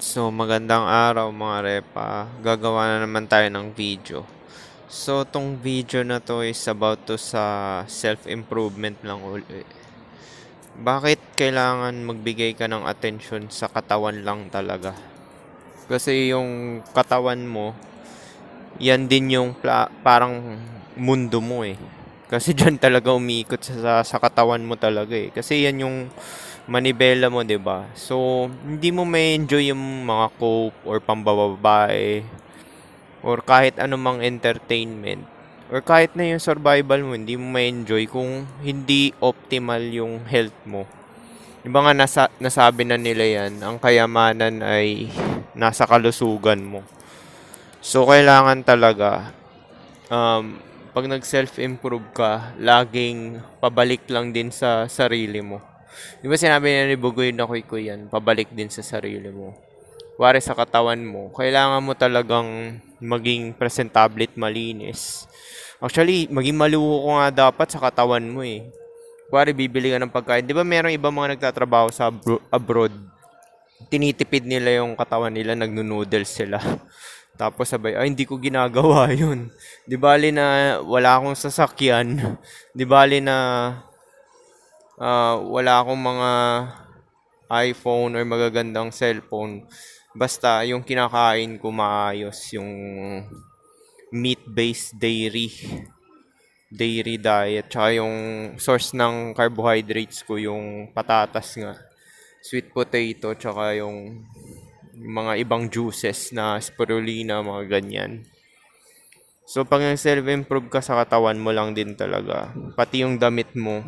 So, magandang araw mga repa. Gagawa na naman tayo ng video. So, tong video na to is about to sa self-improvement lang uli. Bakit kailangan magbigay ka ng atensyon sa katawan lang talaga? Kasi yung katawan mo, yan din yung parang mundo mo eh. Kasi dyan talaga umiikot sa katawan mo talaga eh. Kasi yan yung manibela mo, 'di ba? So, hindi mo may enjoy yung mga cope or pambababae or kahit anumang entertainment or kahit na yung survival mo, hindi mo may enjoy kung hindi optimal yung health mo. Di ba nga nasabi na nila yan, ang kayamanan ay nasa kalusugan mo. So, kailangan talaga, pag nag-self-improve ka, laging pabalik lang din sa sarili mo. Di ba sinabi ni Bugoy na kuy yan, pabalik din sa sarili mo. Wari sa katawan mo, kailangan mo talagang maging presentable at malinis. Actually, maging maluho ko nga dapat sa katawan mo eh. Kuwari, bibili ka ng pagkain. Di ba merong ibang mga nagtatrabaho sa abroad? Tinitipid nila yung katawan nila, nagno-noodles sila. Tapos sabay, ay hindi ko ginagawa yun. Di bali na wala akong sasakyan. Di bali na wala akong mga iPhone or magagandang cellphone. Basta yung kinakain ko maayos, yung meat-based dairy diet. Tsaka yung source ng carbohydrates ko, yung patatas nga. Sweet potato, tsaka yung mga ibang juices na spirulina, mga ganyan. So, pag self-improve ka sa katawan mo lang din talaga, pati yung damit mo,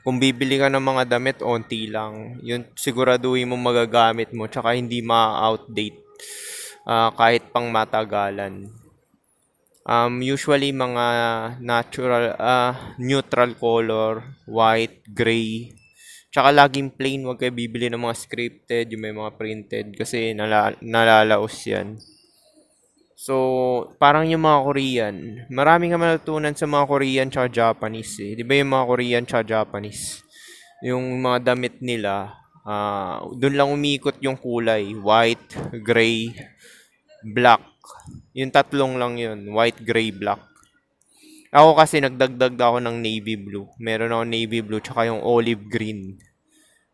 kung bibili ka ng mga damit, onti lang. Yun, siguraduhin mo magagamit mo, tsaka hindi ma-outdate kahit pang matagalan. Usually, mga neutral color, white, gray. Tsaka laging plain, wag kayo bibili ng mga scripted, yung may mga printed, kasi nalalaos yan. So, parang yung mga Korean, marami ka matutunan sa mga Korean tsaka Japanese eh. Di ba yung mga Korean tsaka Japanese? Yung mga damit nila, doon lang umikot yung kulay. White, gray, black. Yung tatlong lang yun. White, gray, black. Ako kasi nagdagdag ako ng navy blue. Meron ako navy blue tsaka yung olive green.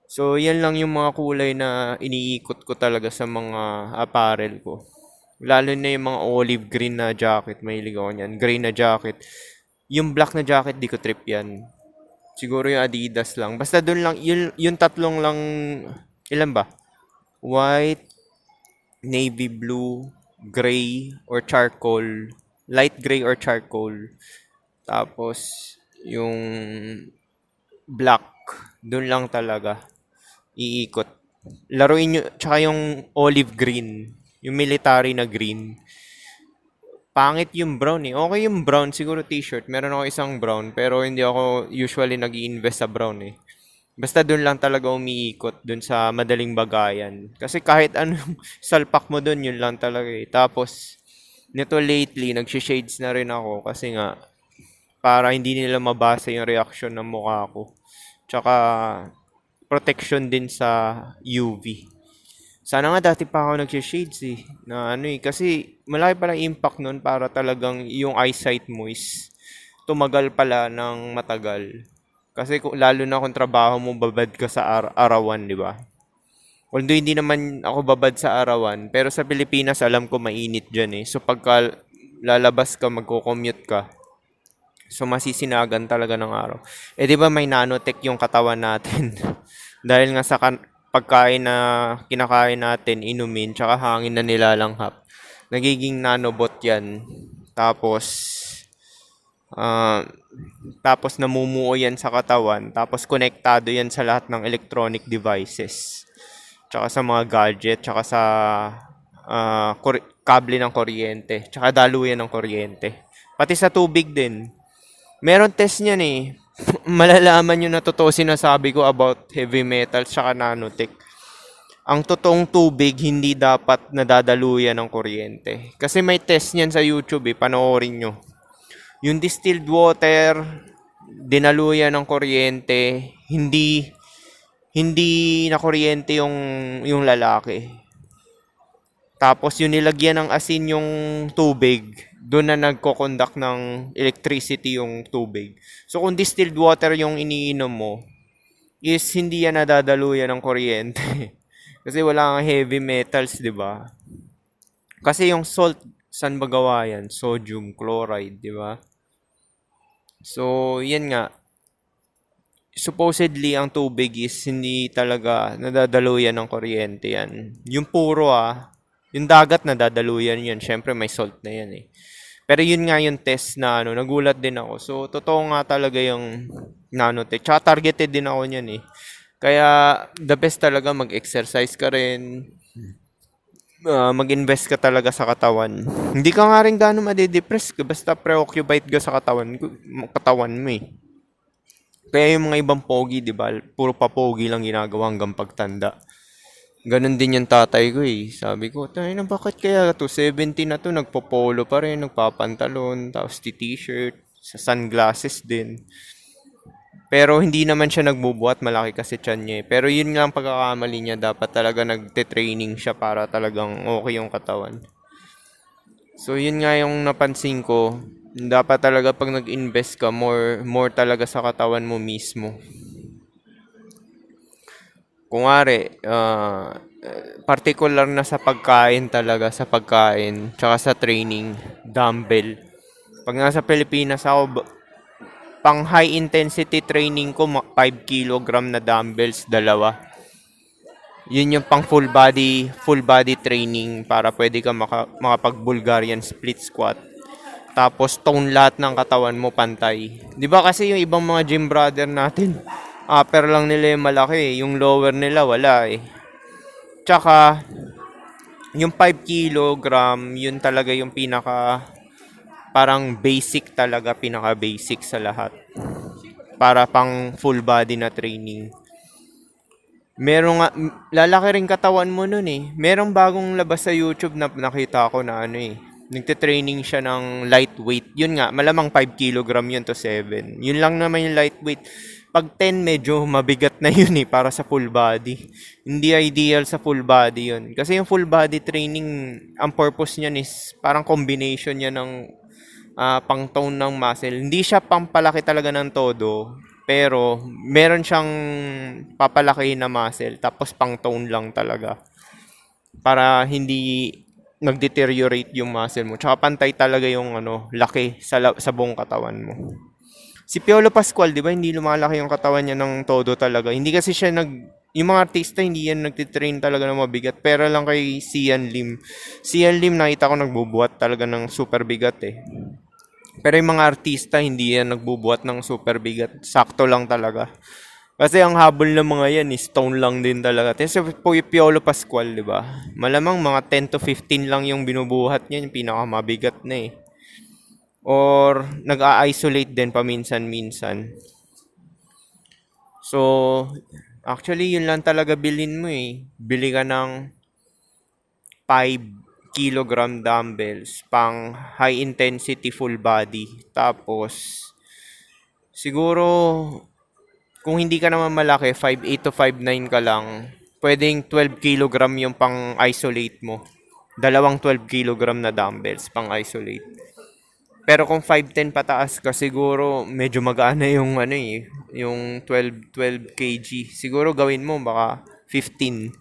So, yan lang yung mga kulay na iniikot ko talaga sa mga apparel ko. Lalo na yung mga olive green na jacket, mahilig ako niyan. Gray na jacket. Yung black na jacket, di ko trip yan. Siguro yung Adidas lang. Basta doon lang, yung tatlong lang, ilan ba? White, navy blue, gray, or charcoal. Light gray or charcoal. Tapos, yung black, doon lang talaga iikot. Laruin nyo, tsaka yung olive green. Yung military na green. Pangit yung brown eh. Okay yung brown, siguro t-shirt. Meron ako isang brown, pero hindi ako usually nag-i-invest sa brown eh. Basta doon lang talaga umiikot, doon sa madaling bagayan. Kasi kahit anong salpak mo doon, yun lang talaga eh. Tapos, nito lately, nag-shades na rin ako kasi nga, para hindi nila mabasa yung reaction ng mukha ko. Tsaka, protection din sa UV. Sana nga dati pa ako nag-shades eh. Na ano eh. Kasi malaki pala impact nun para talagang yung eyesight mo is tumagal pala ng matagal. Kasi lalo na kung trabaho mo babad ka sa arawan, di ba? Although hindi naman ako babad sa arawan, pero sa Pilipinas alam ko mainit dyan eh. So pagka lalabas ka, magko-commute ka, so masisinagan talaga ng araw. Eh di ba may nanotech yung katawan natin? Dahil nga sa pagkain na kinakain natin, inumin, tsaka hangin na nilalanghap. Nagiging nanobot yan. Tapos, tapos namumuo yan sa katawan. Tapos konektado yan sa lahat ng electronic devices. Tsaka sa mga gadget, tsaka sa kable ng kuryente. Tsaka daluyan ng kuryente. Pati sa tubig din. Meron test niyan eh. Malalaman nyo na totoo sinasabi ko about heavy metals tsaka nanotech. Ang totoong tubig hindi dapat nadadaluyan ng kuryente. Kasi may test niyan sa YouTube eh, panoorin nyo. Yung distilled water, dinaluyan ng kuryente, hindi na kuryente yung lalaki. Tapos yung nilagyan ng asin yung tubig, doon na nagko-conduct ng electricity yung tubig. So kung distilled water yung iniinom mo, is hindi yan nadadaluyan ng kuryente. Kasi wala kang heavy metals, di ba? Kasi yung salt, saan ba gawa yan? Sodium chloride, di ba? So, yan nga. Supposedly, ang tubig is hindi talaga nadadaluyan ng kuryente yan. Yung puro yung dagat nadadaluyan yan. Syempre, may salt na yan eh. Pero yun nga yung test na nagulat din ako. So, totoo nga talaga yung nanotech. Tsaka targeted din ako niyan eh. Kaya, the best talaga mag-exercise ka rin. Mag-invest ka talaga sa katawan. Hindi ka nga rin gano'ng madidepress ka. Basta preoccupied ka sa katawan mo eh. Kaya yung mga ibang pogi, di ba? Puro pa pogi lang ginagawa hanggang pagtanda. Ganon din yung tatay ko eh. Sabi ko, tayo na bakit kaya to? 70 na to, nagpo-polo pa rin, nagpapantalon, tapos t-shirt, sa sunglasses din. Pero hindi naman siya nagbubuhat, malaki kasi tiyan niya eh. Pero yun nga ang pagkakamali niya, dapat talaga nagte-training siya para talagang okay yung katawan. So yun nga yung napansin ko, dapat talaga pag nag-invest ka, more talaga sa katawan mo mismo. Kunwari, particular na sa pagkain talaga, sa pagkain, tsaka sa training, dumbbell. Pag nasa Pilipinas ako, pang high intensity training ko, 5 kilogram na dumbbells, dalawa. Yun yung pang full body training para pwede ka makapag Bulgarian split squat. Tapos tone lahat ng katawan mo pantay. 'Di ba kasi yung ibang mga gym brother natin, upper lang nila yung malaki, yung lower nila wala eh. Tsaka yung 5 kilogram, yun talaga yung pinaka parang basic talaga, pinaka basic sa lahat. Para pang full body na training. Meron nga, lalaki rin katawan mo nun eh. Merong bagong labas sa YouTube na nakita ko na nagte-training siya ng lightweight. Yun nga, malamang 5 kilogram yun to 7. Yun lang naman yung lightweight. Pag 10, medyo mabigat na yun eh, para sa full body. Hindi ideal sa full body yun. Kasi yung full body training, ang purpose niyan is parang combination niya ng pang-tone ng muscle. Hindi siya pampalaki talaga ng todo. Pero, meron siyang papalaki na muscle, tapos pang-tone lang talaga. Para hindi nag-deteriorate yung muscle mo. Tsaka pantay talaga yung laki sa buong katawan mo. Si Piolo Pascual, di ba, hindi lumalaki yung katawan niya ng todo talaga. Hindi kasi siya yung mga artista, hindi yan nagtitrain talaga ng mabigat. Pero lang kay Sian Lim. Sian Lim, nakita ko nagbubuhat talaga ng super bigat eh. Pero yung mga artista, hindi yan nagbubuhat ng super bigat. Sakto lang talaga. Kasi ang habol ng mga yan is stone lang din talaga. Kasi Piolo Pascual, di ba? Malamang mga 10 to 15 lang yung binubuhat niya, yung pinakamabigat na eh. Or nag-a-isolate din paminsan-minsan. So, actually, yun lang talaga bilhin mo eh. Bili ka ng 5 kilogram dumbbells pang high intensity full body. Tapos, siguro, kung hindi ka naman malaki, 5'8 to 5'9 ka lang, pwedeng 12 kilogram yung pang isolate mo. Dalawang 12 kilogram na dumbbells pang isolate. Pero kung 5'10 pataas ka, siguro medyo magaan na yung yung 12 kg. Siguro gawin mo baka 15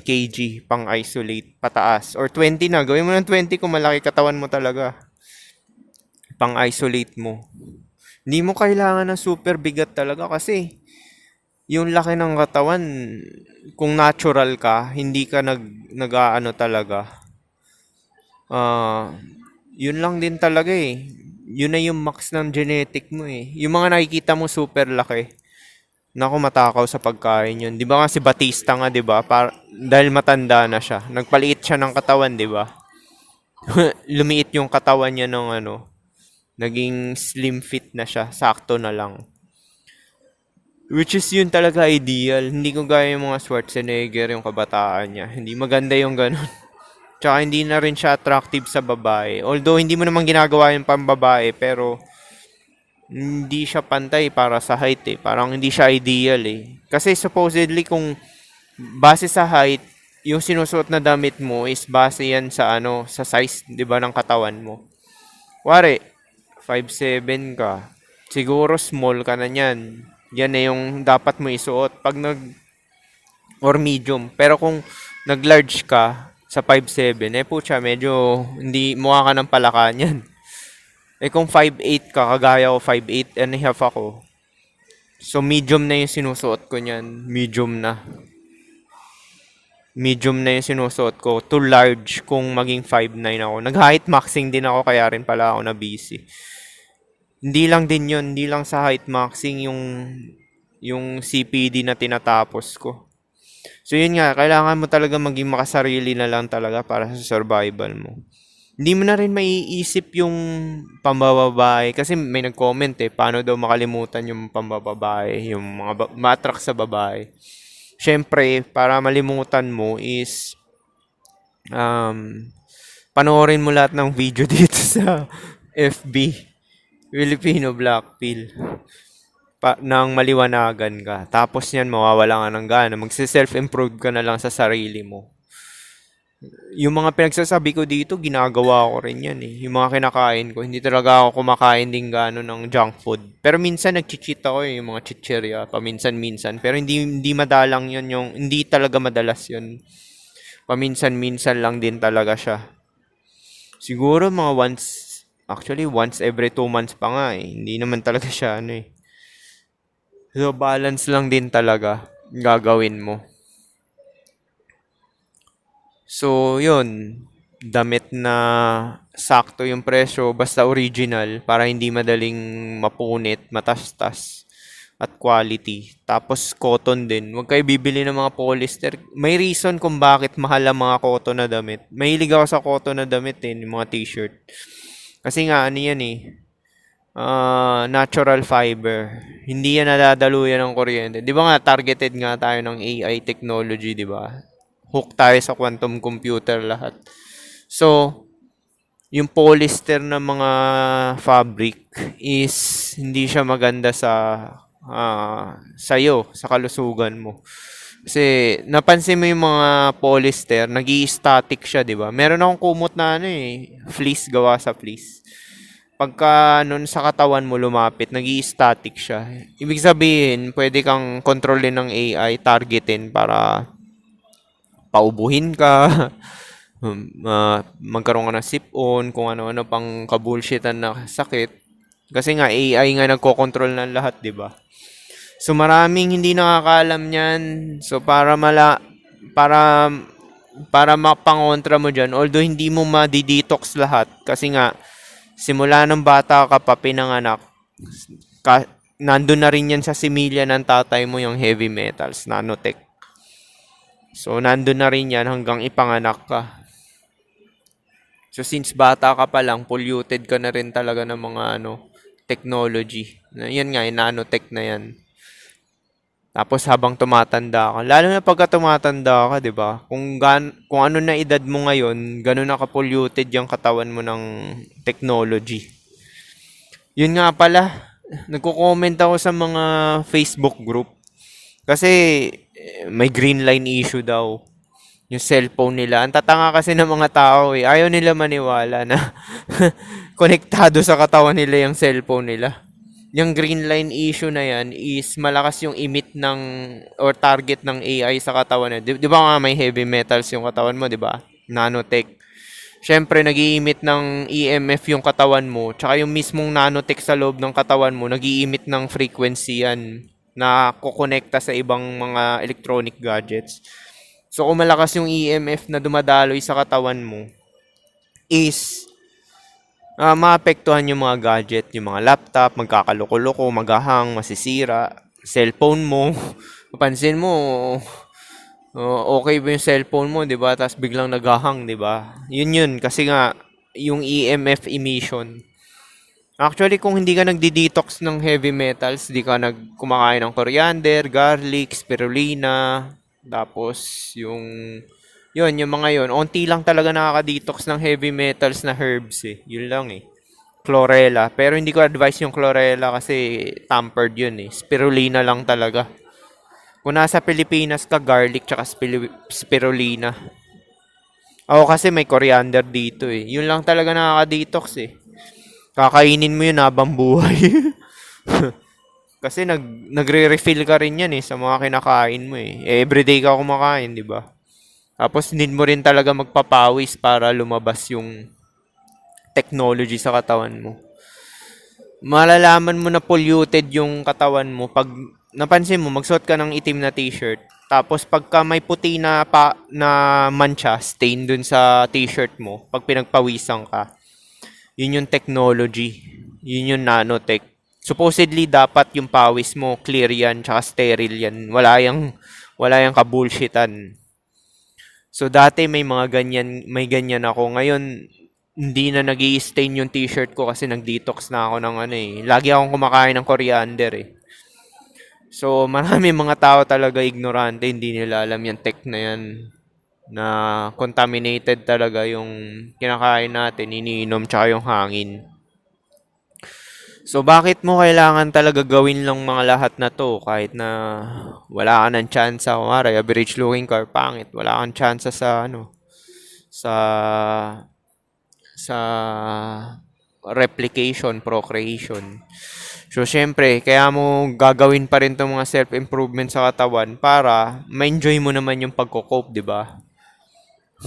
kg pang isolate pataas. Or 20 na. Gawin mo ng 20 kung malaki katawan mo talaga. Pang isolate mo. Hindi mo kailangan ng super bigat talaga kasi yung laki ng katawan, kung natural ka, hindi ka nag-aano talaga. Yun lang din talaga eh. Yun na yung max ng genetic mo eh. Yung mga nakikita mo super laki. Naku, matakaw sa pagkain yun. Di ba nga si Batista nga, di ba? Dahil matanda na siya. Nagpaliit siya ng katawan, di ba? Lumiit yung katawan niya ng naging slim fit na siya. Sakto na lang. Which is yun talaga ideal. Hindi ko gaya yung mga Schwarzenegger, yung kabataan niya. Hindi maganda yung ganun. Tsaka hindi na rin siya attractive sa babae. Although hindi mo naman ginagawa yung pambabae, pero hindi siya pantay para sa height eh. Parang hindi siya ideal eh. Kasi supposedly kung base sa height, yung sinusuot na damit mo is base yan sa ano, sa size, 'di ba, ng katawan mo. Kuwari, 5'7" ka. Siguro small ka na niyan. Yan na yung dapat mo isuot pag or medium. Pero kung nag-large ka sa 5'7", putya, medyo hindi mukha ka ng palaka niyan. Kung 5'8" ka, kagaya ko 5'8" and a half ako. So medium na yung sinusuot ko niyan. Medium na. Medium na yung sinusuot ko. Too large kung maging 5'9" ako. Nag-height maxing din ako kaya rin pala ako na busy. Hindi lang din yun. Hindi lang sa height maxing yung CPD na tinatapos ko. So yun nga, kailangan mo talaga maging makasarili na lang talaga para sa survival mo. Hindi mo na rin maiisip yung pambababae. Kasi may nag-comment paano daw makalimutan yung pambababae, yung mga ma-attract sa babae. Siyempre, para malimutan mo is panoorin mo lahat ng video dito sa FB, Filipino Black Pill. Nang maliwanagan ka. Tapos yan, mawawala ka ng gana. Magse-self-improve ka na lang sa sarili mo. Yung mga pinagsasabi ko dito, ginagawa ko rin yan Yung mga kinakain ko, hindi talaga ako kumakain din gano'n ng junk food. Pero minsan nag-cheat ako yung mga chichirya, paminsan-minsan. Pero hindi madalang yun, hindi talaga madalas yun. Paminsan-minsan lang din talaga siya. Siguro mga once every 2 months pa nga Hindi naman talaga siya So, balance lang din talaga gagawin mo. So, yun. Damit na sakto yung presyo, basta original, para hindi madaling mapunit, matastas, at quality. Tapos, cotton din. Huwag kayo bibili ng mga polyester. May reason kung bakit mahal ang mga cotton na damit. Mahilig ako sa cotton na damit yung mga t-shirt. Kasi nga, ano yan natural fiber. Hindi yan nadadaluyan ng kuryente. Di ba nga, targeted nga tayo ng AI technology, di ba? Hook tayo sa quantum computer lahat. So, yung polyester na mga fabric is hindi siya maganda sa'yo, sa kalusugan mo. Kasi, napansin mo yung mga polyester, nag-i-static siya, di ba? Meron akong kumot na fleece, gawa sa fleece. Pagka nun sa katawan mo lumapit, nag-i-static siya. Ibig sabihin, pwede kang kontrolin ng AI, targetin para paubuhin ka, magkaroon ka ng sip-on, kung ano-ano pang kabullshitan na sakit. Kasi nga, AI nga nagkokontrol ng lahat, di ba? So, maraming hindi nakakaalam niyan. So, para mapangontra mo dyan, although hindi mo ma-detox lahat, kasi nga, simula ng bata ka pa pinanganak, nandun na rin yan sa similya ng tatay mo yung heavy metals, nanotech. So, nandun na rin yan hanggang ipanganak ka. So, since bata ka pa lang, polluted ka na rin talaga ng mga technology. Yan nga, nanotech na yan. Tapos habang tumatanda ka, lalo na pagka tumatanda ka, 'di ba? Kung ano na edad mo ngayon, gano'n na ka-polluted yung katawan mo ng technology. Yun nga pala, nagko-comment ako sa mga Facebook group. Kasi may green line issue daw yung cellphone nila. Ang tatanga kasi ng mga tao Ayaw nila maniwala na konektado sa katawan nila yung cellphone nila. Yung green line issue na yan is malakas yung emit or target ng AI sa katawan niya. Di ba nga may heavy metals yung katawan mo, di ba? Nanotech. Siyempre, nag-i-emit ng EMF yung katawan mo. Tsaka yung mismong nanotech sa loob ng katawan mo, nag-i-emit ng frequency yan na kukonekta sa ibang mga electronic gadgets. So, kung malakas yung EMF na dumadaloy sa katawan mo, is maapektuhan yung mga gadget, yung mga laptop, magkakaloko-loko, maghahang, masisira, cellphone mo. Mapansin mo, okay ba yung cellphone mo, 'di ba? Tapos biglang naghahang, 'di ba? Yun kasi nga yung EMF emission. Actually, kung hindi ka nagdi-detox ng heavy metals, di ka kumakain ng coriander, garlic, spirulina, tapos yung mga yun. Onti lang talaga nakaka-detox ng heavy metals na herbs Yun lang Chlorella. Pero hindi ko advise yung chlorella kasi tampered yun Spirulina lang talaga. Kung nasa Pilipinas ka, garlic tsaka spirulina. Ako kasi may coriander dito eh. Yun lang talaga nakaka-detox eh. Kakainin mo yun habang buhay. Kasi nagre-refill ka rin yan eh sa mga kinakain mo eh. Everyday ka kumakain, di ba? Tapos need mo rin talaga magpapawis para lumabas yung technology sa katawan mo. Malalaman mo na polluted yung katawan mo pag napansin mo magsuot ka ng itim na t-shirt. Tapos pagka may puti na mancha, stain dun sa t-shirt mo, pag pinagpawisan ka, yun yung technology. Yun yung nanotech. Supposedly dapat yung pawis mo clear yan, tsaka sterile yan. Wala yung kabulshitan. So dati may ganyan ako. Ngayon hindi na nag-i-stain yung t-shirt ko kasi nag-detox na ako ng ano eh. Lagi akong kumakain ng coriander eh. So marami mga tao talaga ignorante, hindi nila alam yung tech na yan na contaminated talaga yung kinakain natin, iniinom tsaka yung hangin. So bakit mo kailangan talaga gawin lang mga lahat na to kahit na wala ka ng chance, kumare average looking car pangit, wala kang chance sa sa replication, procreation. So, syempre, kaya mo gagawin pa rin itong mga self-improvement sa katawan para ma-enjoy mo naman yung pagko-cope, di ba?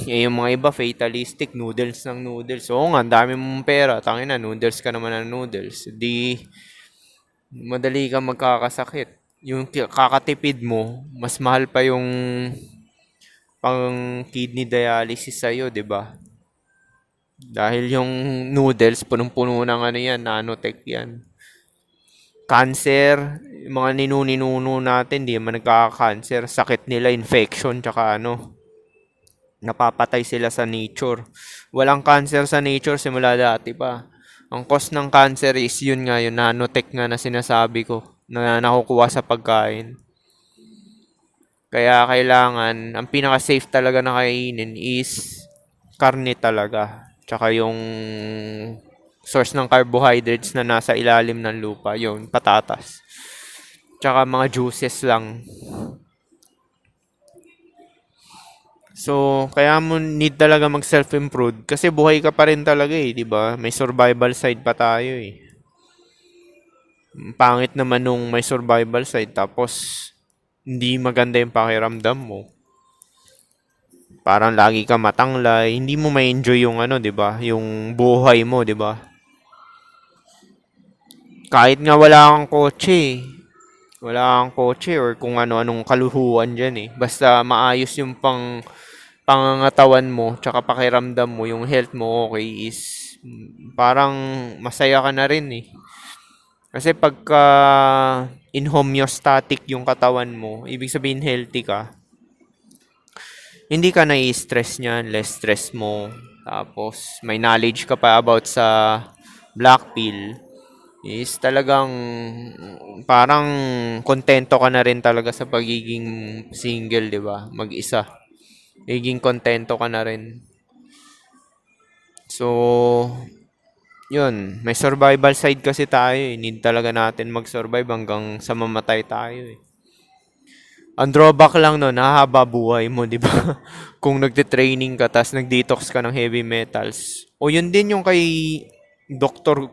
Eh, yung mga iba, fatalistic, noodles ng noodles. Oo nga, ang dami mong pera. Tangina, noodles ka naman ng noodles. Di, madali kang magkakasakit. Yung kakatipid mo, mas mahal pa yung pang kidney dialysis sa'yo, di ba? Dahil yung noodles, punong-puno ng ano yan, nanotech yan. Cancer, yung mga ninuno natin, di man nagkaka-cancer. Sakit nila, infection, tsaka napapatay sila sa nature. Walang cancer sa nature simula dati pa. Ang cause ng cancer is yun nga, yung nanotech nga na sinasabi ko, na nakukuha sa pagkain. Kaya kailangan, ang pinaka-safe talaga na kainin is karne talaga. Tsaka yung source ng carbohydrates na nasa ilalim ng lupa, yung patatas. Tsaka mga juices lang. So, kaya mo need talaga mag self-improve kasi buhay ka pa rin talaga eh, 'di ba? May survival side pa tayo eh. Pangit naman nung may survival side tapos hindi maganda yung pakiramdam mo. Parang lagi ka matanglay, hindi mo ma-enjoy yung 'di ba? Yung buhay mo, 'di ba? Kahit nga wala kang kotse or kung ano-anong kaluhuan diyan eh. Basta maayos yung pangangatawan mo, tsaka pakiramdam mo, yung health mo okay is parang masaya ka na rin eh. Kasi pagka in homeostatic yung katawan mo, ibig sabihin healthy ka, hindi ka na-stress niyan, less stress mo. Tapos may knowledge ka pa about sa black pill, is talagang parang kontento ka na rin talaga sa pagiging single, 'di ba? Mag-isa. Magiging kontento ka na rin. So, yun, may survival side kasi tayo eh. Need talaga natin mag-survive hanggang sa mamatay tayo eh. Ang drawback lang no, nahahaba buhay mo, di ba? Kung nagte-training ka, tas nag-detox ka ng heavy metals. O yun din yung kay Dr.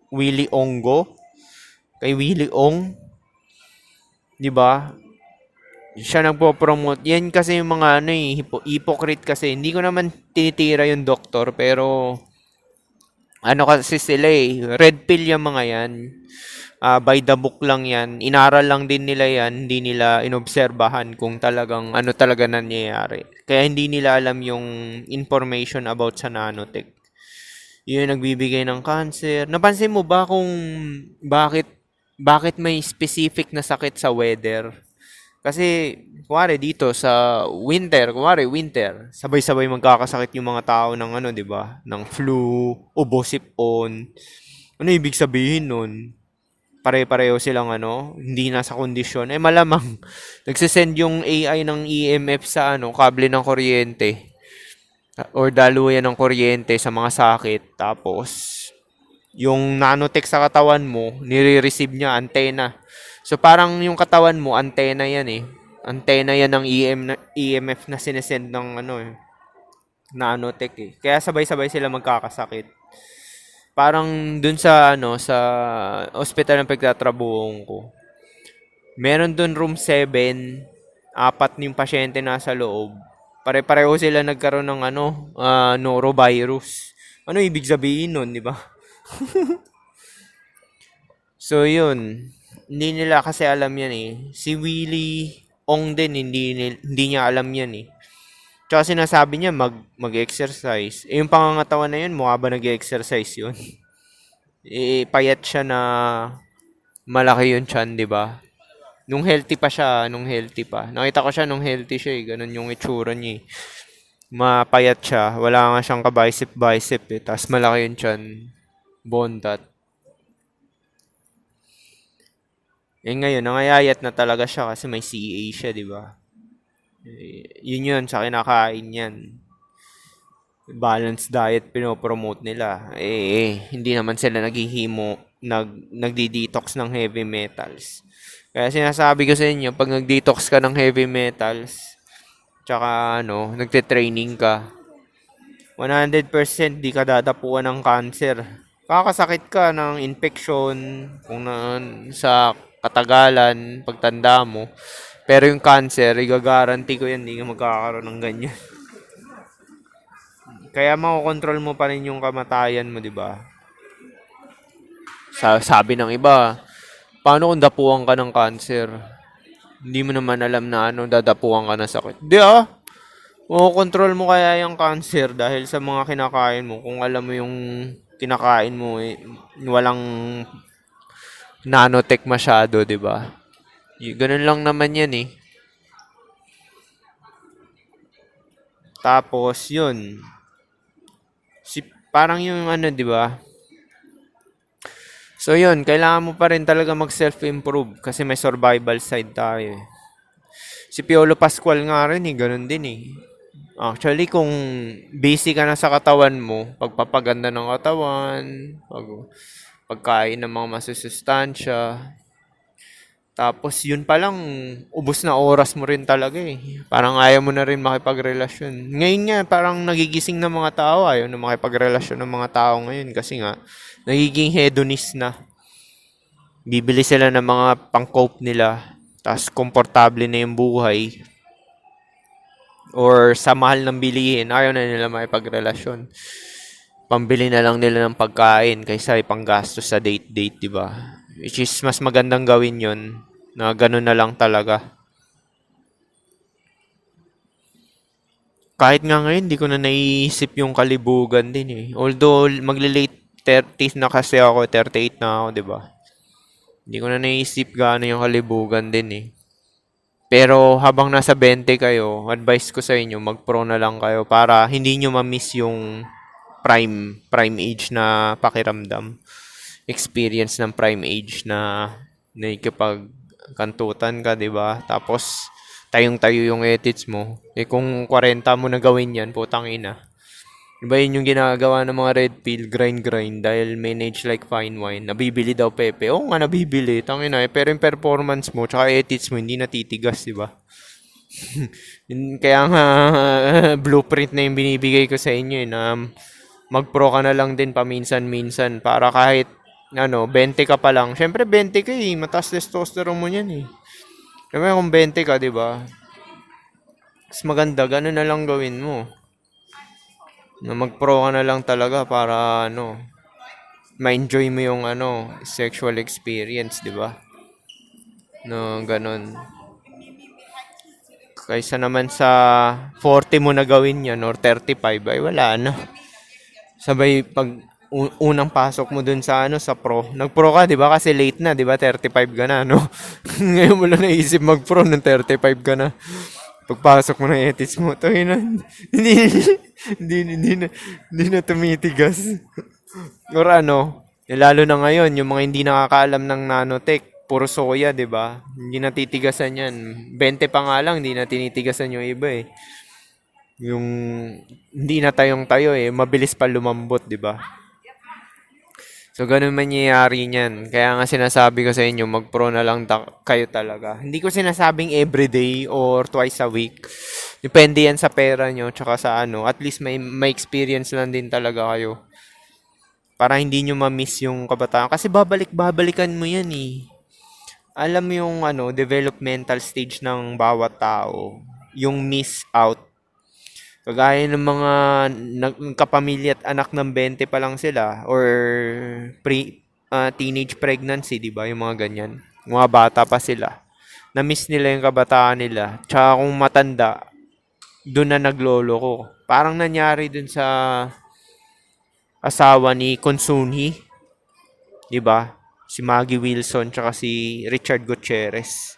Willie Ongo. Kay Willie Ong, di ba? Siya nagpo-promote. Yan kasi yung mga hypocrite kasi. Hindi ko naman tinitira yung doktor, pero ano kasi sila eh, red pill yung mga yan. By the book lang yan. Inaral lang din nila yan. Hindi nila inobserbahan kung talagang ano talaga nangyayari. Kaya hindi nila alam yung information about sa nanotech. Yun yung nagbibigay ng cancer. Napansin mo ba kung bakit may specific na sakit sa weather? Kasi, kuwari dito sa winter, sabay-sabay magkakasakit yung mga tao ng di ba? Ng flu, ubo, sipon. Ano ibig sabihin nun? Pare-pareho silang hindi nasa kondisyon. Eh malamang, nagsisend yung AI ng EMF sa kable ng kuryente or daluyan ng kuryente sa mga sakit. Tapos, yung nanotech sa katawan mo, nire-receive niya, antena. So parang yung katawan mo, antena yan eh. Antena yan ng EMF na sinesend ng nanotech eh. Kaya sabay-sabay sila magkakasakit. Parang dun sa sa ospital ng pagtatrabuhong ko. Meron dun room 7, apat yung pasyente nasa loob. Pare-pareho sila nagkaroon ng norovirus. Ano ibig sabihin nun, di ba? So yun, hindi nila kasi alam yan eh. Si Willie Ong din, hindi niya alam yan eh. Tsaka sinasabi niya mag-exercise. Eh, yung pangangatawan na yun, mukha ba nag-exercise yun? Eh, payat siya na malaki yung chan, di ba? Nung healthy pa. Nakita ko siya nung healthy siya eh. Ganun yung itsura niya eh. Mapayat siya. Wala nga siyang ka-bicep eh. Tapos malaki yung chan. Bondat. Eh ngayon, nangayayat na talaga siya kasi may CA siya, di ba? Yun sa kinakain yan. Balanced diet pinopromote nila. Hindi naman sila nagdi-detox ng heavy metals. Kaya sinasabi ko sa inyo, pag nag-detox ka ng heavy metals, tsaka nagte-training ka, 100% di ka dadapuan ng cancer. Kakasakit ka ng infection kung sa katagalan, pagtanda mo. Pero yung cancer, igagaranti ko yan, hindi ka magkakaroon ng ganyan. Kaya makokontrol mo pa rin yung kamatayan mo, di ba? Sabi ng iba, paano kung dapuan ka ng cancer? Hindi mo naman alam na dadapuan ka ng sakit. Di makokontrol mo kaya yung cancer dahil sa mga kinakain mo. Kung alam mo yung kinakain mo, walang nanotech masyado, di ba? Ganun lang naman yan eh. Tapos, yun. Parang yung di ba? So yun, kailangan mo pa rin talaga mag-self-improve kasi may survival side tayo eh. Si Piolo Pascual nga rin ganun din eh. Actually, kung busy ka na sa katawan mo, pagpapaganda ng katawan, pagkain ng mga masusustansya, tapos yun pa lang, ubos na oras mo rin talaga eh. Parang ayaw mo na rin makipagrelasyon. Ngayon nga, parang nagigising ng mga tao, ayaw na makipagrelasyon ng mga tao ngayon kasi nga, nagiging hedonist na. Bibili sila ng mga pang-cope nila, tapos komportable na yung buhay. Or sa mahal ng bilihin, ayaw na nila makipagrelasyon. Pambili na lang nila ng pagkain kaysa ipanggastos sa date-date, di ba? Which is mas magandang gawin yon na ganun na lang talaga. Kahit nga ngayon, di ko na naiisip yung kalibugan din eh. Although, magle-late 30s na kasi ako, 38 na ako, di ba? Hindi ko na naisip gaano yung kalibugan din eh. Pero habang nasa 20 kayo, advice ko sa inyo, mag-pro na lang kayo para hindi nyo ma-miss yung prime age na pakiramdam. Experience ng prime age na nakikipagkantutan ka, di ba? Tapos, tayong-tayo yung edits mo. Kung 40 mo na gawin yan, putang ina. Diba yun yung ginagawa ng mga red pill, grind dahil manage like fine wine. Nabibili daw Pepe. Oo nga, nabibili. Tangina pero yung performance mo, tsaka edits mo, hindi natitigas, diba? Kaya nga, blueprint na yung binibigay ko sa inyo na mag-pro ka na lang din paminsan-minsan para kahit 20 ka pa lang. Syempre 20 ka mataas testosterone mo yan eh. Syempre kung 20 ka, di ba? Mas maganda, gano'n na lang gawin mo. Na mag-pro ka na lang talaga para ma-enjoy mo yung sexual experience, di ba? No, ganun. Kaysa naman sa 40 mo na gawin yan or 35 ay wala na. Sabay pag unang pasok mo dun sa sa pro. Nag-pro ka, 'di ba? Kasi late na, 'di ba? 35 ka na, no? Ngayon mo lang naisip mag-pro ng 35 ka na. Pagpasok mo ng edits mo, to hindi na tumitigas. Or lalo na ngayon, yung mga hindi nakakaalam ng nanotech, puro soya, 'di ba? Hindi na titigasan 'yan. 20 pa nga lang, hindi na tinitigasan yung iba eh. Yung hindi na tayong tayo mabilis pa lumambot, 'di ba? So, ganun mangyayari niyan. Kaya nga sinasabi ko sa inyo, mag-pro na lang kayo talaga. Hindi ko sinasabing everyday or twice a week. Depende yan sa pera nyo, tsaka sa ano. At least may experience lang din talaga kayo. Para hindi nyo ma-miss yung kabataan. Kasi babalik-babalikan mo yan eh. Alam mo yung ano, developmental stage ng bawat tao. Yung miss out. Kagaya ng mga kapamilya at anak ng 20 pa lang sila or teenage pregnancy, 'di ba? Yung mga ganyan. Mga bata pa sila. Na-miss nila yung kabataan nila. Tsaka kung matanda, doon na naglolo ko. Parang nangyari dun sa asawa ni Consunji, 'di ba? Si Maggie Wilson tsaka si Richard Gutierrez.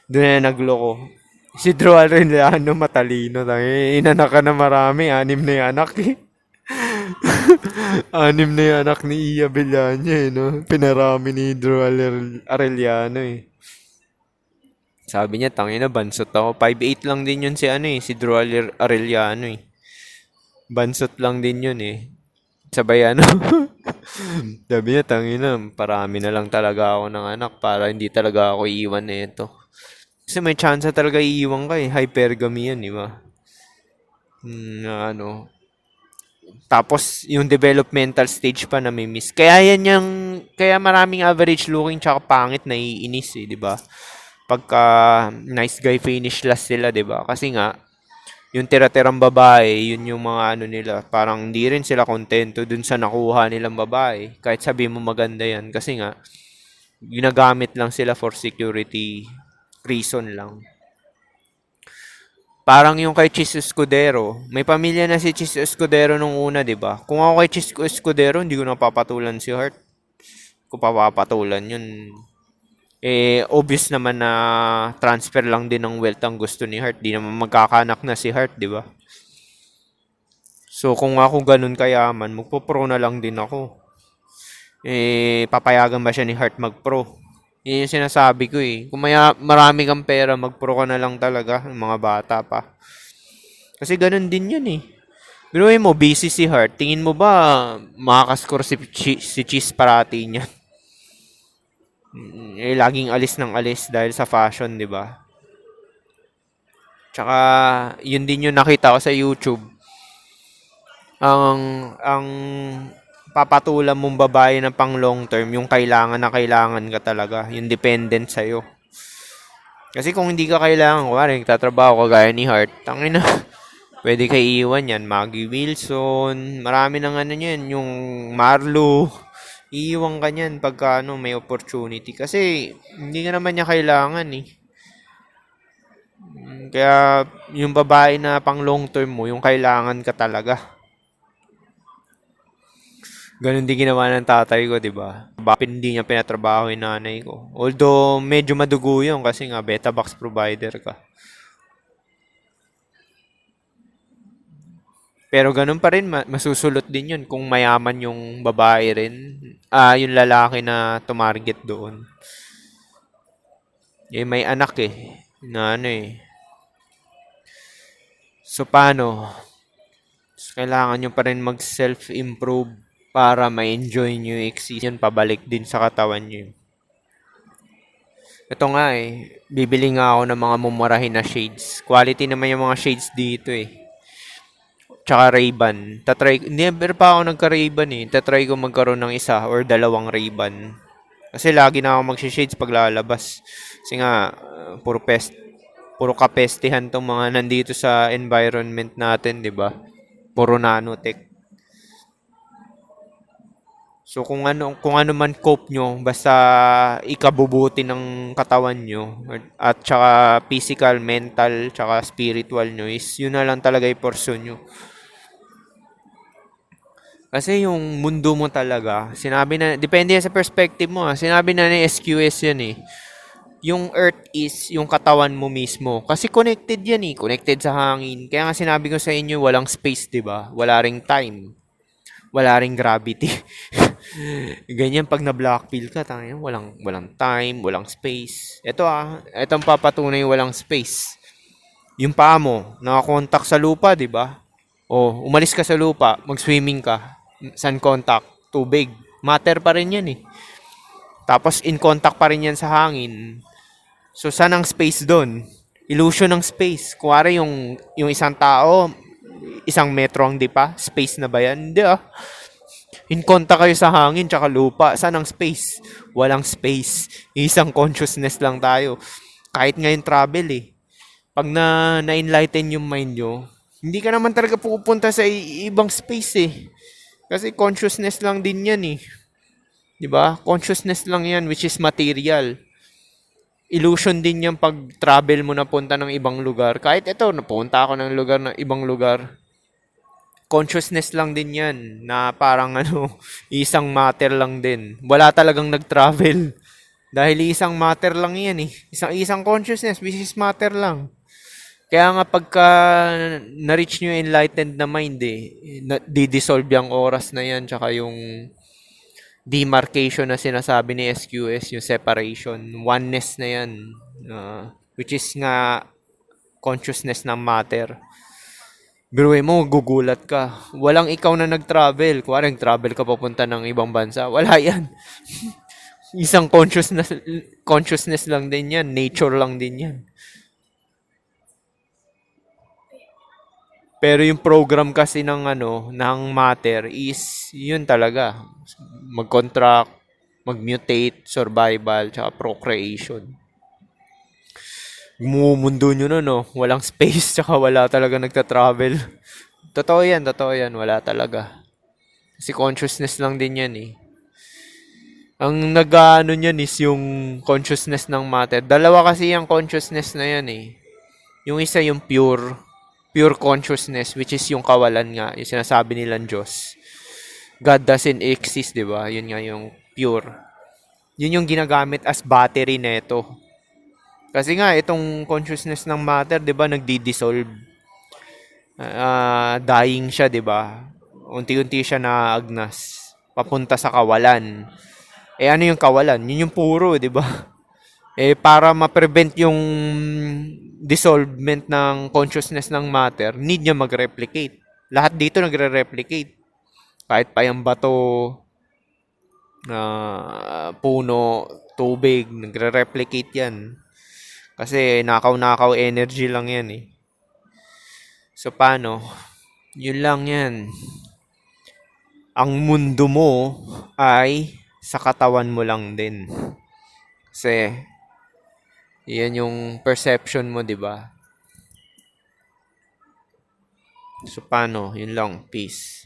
Doon na nagloko. Si Drew Arellano matalino. Inanak ka na marami. 6 na yung anak eh. 6 na yung anak ni Iya Villania eh, no? Pinarami ni Drew Arellano eh. Sabi niya, tangina, bansot ako. 5'8 lang din yun si ano eh, si Drew Arellano eh. Bansot lang din yun eh. Sabay ano. Sabi niya, tangina, parami na lang talaga ako ng anak para hindi talaga ako iiwan na ito. Kasi may chance talaga iiwan ka eh. Hypergamy yan, di ba? Ano. Tapos, yung developmental stage pa na may miss. Kaya maraming average looking tsaka pangit na iinis eh, di ba? Pagka nice guy finish last sila, di ba? Kasi nga, yung tira-tirang babae, yun yung mga ano nila. Parang hindi rin sila kontento dun sa nakuha nilang babae. Kahit sabi mo maganda yan. Kasi nga, ginagamit lang sila for security reason lang. Parang yung kay Chis Escudero. May pamilya na si Chis Escudero nung una, di ba? Kung ako kay Chis Escudero, hindi ko napapatulan si Hart. Kung papapatulan yun. Obvious naman na transfer lang din ng wealth ang gusto ni Hart. Di naman magkakanak na si Hart, di ba? So, kung ako ganun kayaman, magpo-pro na lang din ako. Papayagan ba siya ni Hart mag-pro? Yun yung sinasabi ko eh. Kung marami kang pera, mag-pro ka na lang talaga. Mga bata pa. Kasi ganun din yun eh. Binuhin mo, busy si Hart. Tingin mo ba makakascore si Cheese parati niya? Laging alis ng alis dahil sa fashion, di ba? Tsaka, yun din yung nakita ko sa YouTube. Ang papatulan mong babae na pang long term, yung kailangan na kailangan ka talaga. Yung dependent sa'yo. Kasi kung hindi ka kailangan, kumari, nagtatrabaho ka gaya ni Hart, tangina, pwede ka iiwan yan. Maggie Wilson, marami nang ano yan, yung Marlo, iiwan ka niyan pagka ano, may opportunity. Kasi, hindi ka naman niya kailangan eh. Kaya, yung babae na pang long term mo, yung kailangan ka talaga. Ganun din ginawa ng tatay ko, di ba? Bakit hindi niya pinatrabaho yung nanay ko? Although, medyo madugo yun kasi nga beta box provider ka. Pero ganun pa rin, masusulot din yun kung mayaman yung babae rin. Yung lalaki na tumarget doon. May anak eh. Na ano eh. So, paano? Kailangan nyo pa rin mag-self-improve para ma-enjoy nyo yung excision pabalik din sa katawan nyo. Ito nga eh, bibili nga ako ng mga mumurahin na shades. Quality naman yung mga shades dito eh. Tsaka Ray-Ban. Never pa ako nagka-Ray-Ban eh. Tatry ko magkaroon ng isa or dalawang Ray-Ban. Kasi lagi na ako mag-shades pag lalabas. Kasi nga, puro kapestihan tong mga nandito sa environment natin, di ba? Puro nanotech. So kung ano man cope nyo, basta ikabubuti ng katawan nyo at saka physical, mental, saka spiritual nyo is yun na lang talaga i-pursue nyo. Kasi yung mundo mo talaga, depende yan sa perspective mo. Sinabi na ni SQS yan eh. Yung earth is yung katawan mo mismo. Kasi connected yan eh. Connected sa hangin. Kaya nga sinabi ko sa inyo, walang space, di ba? Wala ring time. Wala ring gravity. Ganyan pag na-black pill ka, walang time, walang space. Etong papatunay walang space. Yung paa mo, nakakontak sa lupa, di ba? O, umalis ka sa lupa, mag-swimming ka. Sun contact, tubig. Matter pa rin yan eh. Tapos in contact pa rin yan sa hangin. So saan ang space doon? Illusion ng space. Kuwari yung isang tao, isang metro ang dipa, space na ba yan? Hindi ah. In contact kayo sa hangin tsaka lupa. Saan ang space? Walang space. Isang consciousness lang tayo. Kahit ngayon travel eh. Pag na-enlighten yung mind nyo, hindi ka naman talaga pupunta sa ibang space eh. Kasi consciousness lang din yan eh. 'Di ba? Consciousness lang yan which is material. Illusion din yung pag-travel mo na punta ng ibang lugar. Kahit ito, napunta ako ng lugar na ibang lugar. Consciousness lang din yan na parang isang matter lang din. Wala talagang nag-travel. Dahil isang matter lang yan eh. Isang consciousness which is matter lang. Kaya nga pagka na-reach nyo yung enlightened na mind di-dissolve yung oras na yan tsaka yung demarcation na sinasabi ni SQS, yung separation, oneness na yan, which is nga consciousness ng matter. Biruin mo, gugulat ka. Walang ikaw na nag-travel. Kuwari, travel ka papunta ng ibang bansa. Wala yan. Isang consciousness lang din yan. Nature lang din yan. Pero yung program kasi ng matter is yun talaga. Mag-contract, mag-mutate, survival, tsaka procreation. Mundo nyo no? Walang space, tsaka wala talaga nagta-travel. Totoo yan, wala talaga. Kasi consciousness lang din yan eh. Ang nag-ano niyan is yung consciousness ng matter. Dalawa kasi yung consciousness na yan eh. Yung isa yung pure consciousness, which is yung kawalan nga, yung sinasabi nilang Diyos. God doesn't exist, di ba? Yun nga yung pure. Yun yung ginagamit as battery neto. Kasi nga, itong consciousness ng matter, di ba, nagdi-dissolve. Dying siya, di ba? Unti-unti siya naagnas. Papunta sa kawalan. Ano yung kawalan? Yun yung puro, di ba? Para ma-prevent yung dissolvement ng consciousness ng matter, need niya mag-replicate. Lahat dito nagre-replicate. Kahit pa yung bato, puno, tubig, nagre-replicate yan. Kasi nakaw-nakaw energy lang yan eh. So paano? Yun lang yan. Ang mundo mo ay sa katawan mo lang din. Kasi yan yung perception mo, di ba? So paano? Yun lang. Peace.